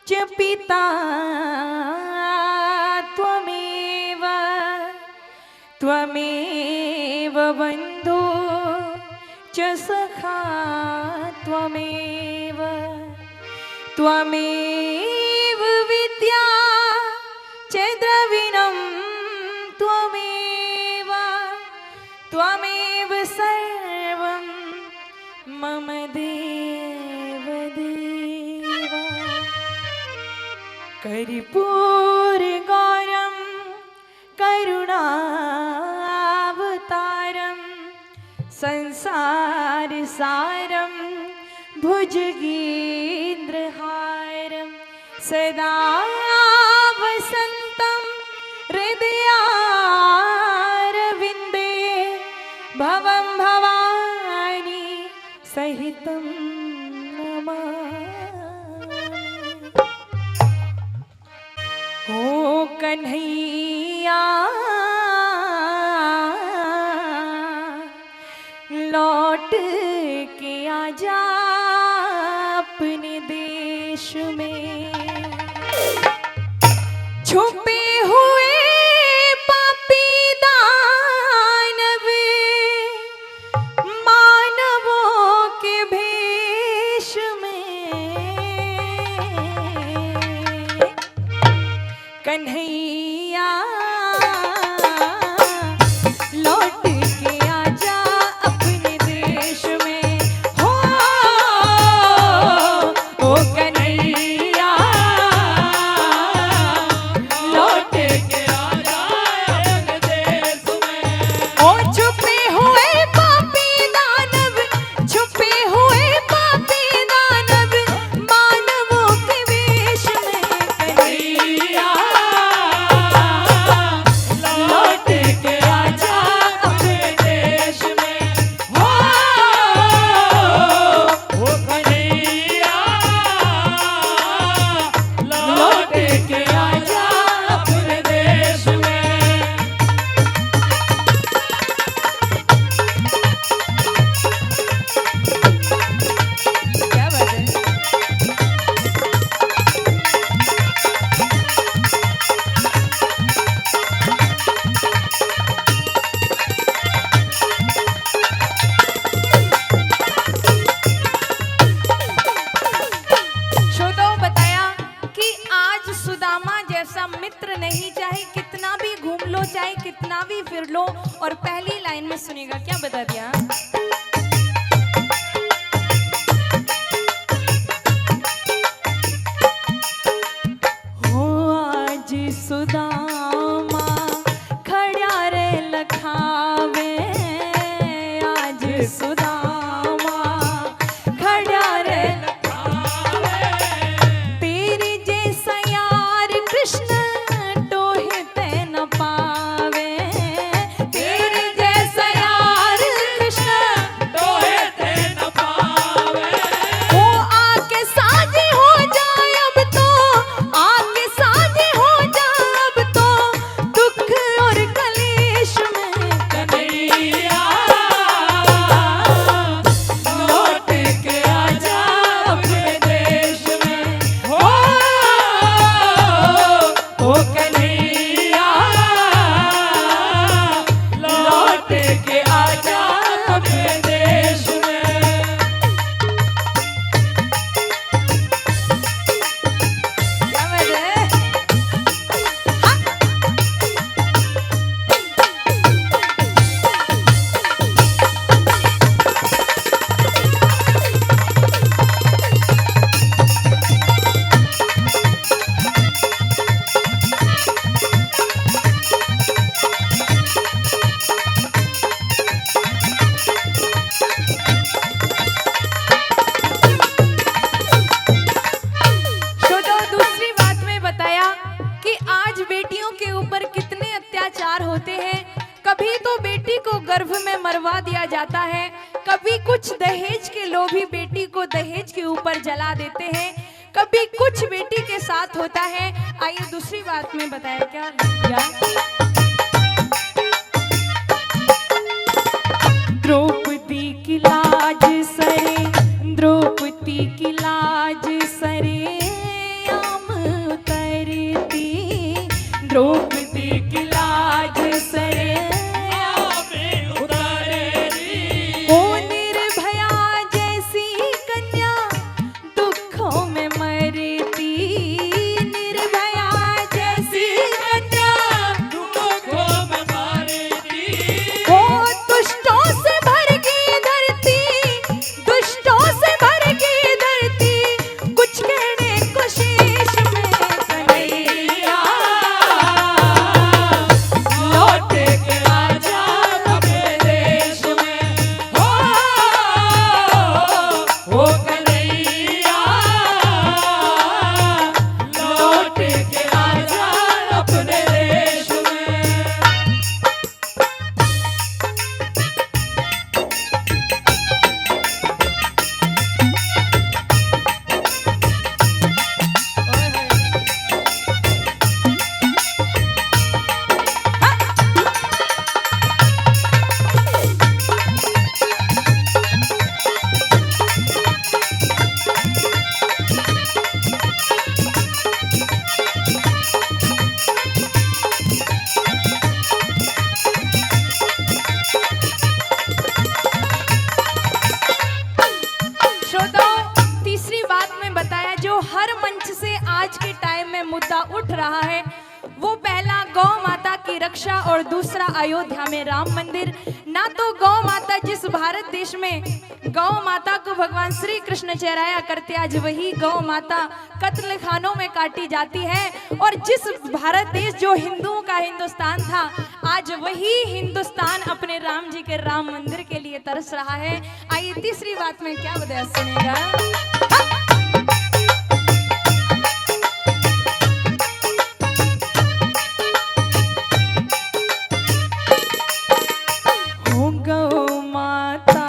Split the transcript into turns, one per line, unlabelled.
च पिता त्वमेव त्वमेव बन्धु च सखा त्वमेव त्वमेव विद्या च द्रविणं त्वमेव त्वमेव सर्वं मम देव देव कर्पूरगौरं करुणावतारं संसारसारं भुजगेन्द्रहारं सदा वसन्तं हृदयारविन्दे भवं भवानी सहितं नमामि। ओ कन्हैया लौट के आजा अपने देश में छुपे हुए पापी दानव मानवों के भेष में कन्हैया लौट के आजा अपने देश में हो ओ कन्हैया लौट के आजा अपने देश में ओ छुपे हुए पापी दानव छुपे हुए पापी दानव मानवों के वेश में कन्हैया लौट के आजा अपने देश में हो
ओ कन्हैया
लौट के आजा अपने देश में। क्या बात है। श्रोताओं बताया कि आज सुदामा जैसा मित्र नहीं, चाहे कितना भी घूम लो चाहे कितना भी फिर लो। और पहली लाइन में सुनेगा क्या बता दिया। हो आज सुदामा खड़ा रे लखावे आज सुदामा खड़ा रे तेरी जैसा यार कृष्ण टोहते न पावे तेरी जैसा यार कृष्ण
टोहते न पावे
वो आके साझी हो जाए अब तो आके साझी हो जाए अब तो दुख और कलेश में
कन्हैया
लौट के आजा अपने देश में
हो
ओ कन्हैया
लौट के आजा अपने देश में।
क्या बात है। छोटो दूसरी बात में बताया कि आज बेटियों के ऊपर कितने अत्याचार होते हैं। कभी तो बेटी को गर्भ में मरवा दिया जाता है, कभी कुछ दहेज के लोभी बेटी को दहेज के ऊपर जला देते हैं, कभी कुछ बेटी के साथ होता है। आइए दूसरी बात में बताया क्या द्रौपदी की लाज सरे द्रौपदी की लाज सरे आम श्रोताओं, तीसरी बात में बताया जो हर मंच से आज के टाइम में मुद्दा उठ रहा है, वो पहला गौ माता की रक्षा और दूसरा अयोध्या में राम मंदिर। ना तो गौ माता जिस भारत देश में गौ माता को भगवान श्री कृष्ण चराया करते, आज वही गौ माता कत्ल खानों में काटी जाती है। और जिस भारत देश जो हिंदुओं का हिंदुस्तान था, आज वही हिंदुस्तान अपने राम जी के राम मंदिर के लिए तरस रहा है। आइए तीसरी बात में क्या बताया सुनेगा। गौ माता